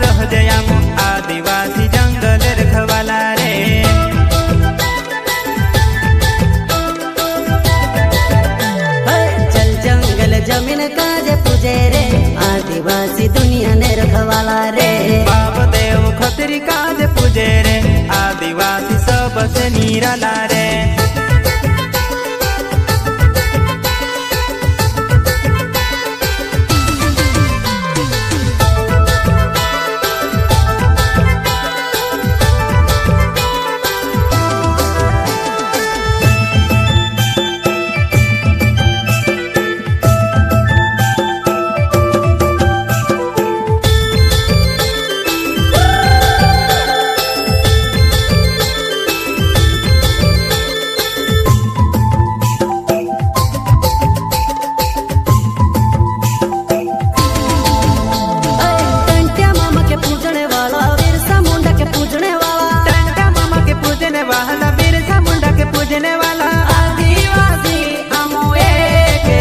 रह जयाम आदिवासी जंगल रखवाला रे। चल जंगल जमीन काजे पूजे रे आदिवासी दुनिया ने रखवाला रे। बाप देव खतरी काज पूजे रे आदिवासी सबसे निराला रे। पूजने वाला आदिवासी अमोए के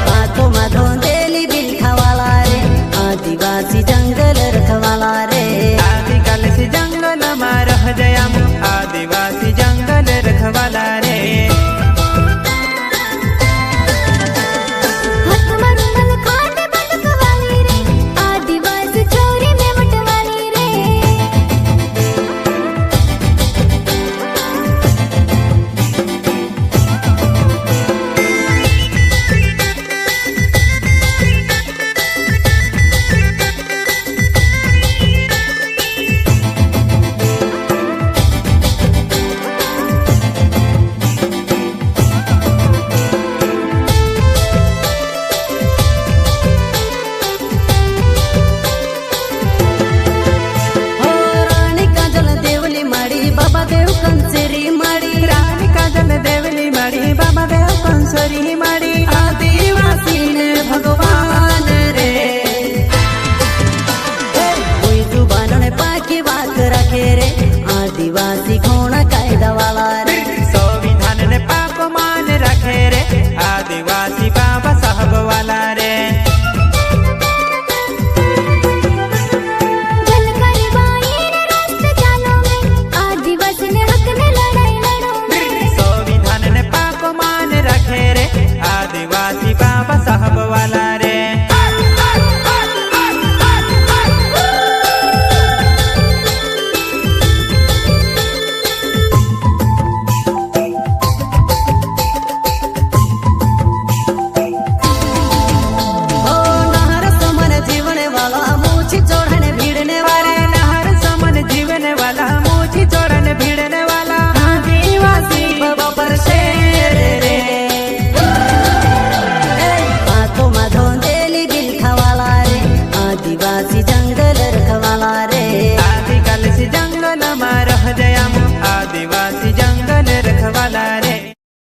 हाथों में धोंदेली बिलखा वाला रे आदिवासी जंगल रखवाला रे। आदिकाल से जंगल में रह जयाम आदिवासी जंगल रखवाला रे। बाबा देव कंसरी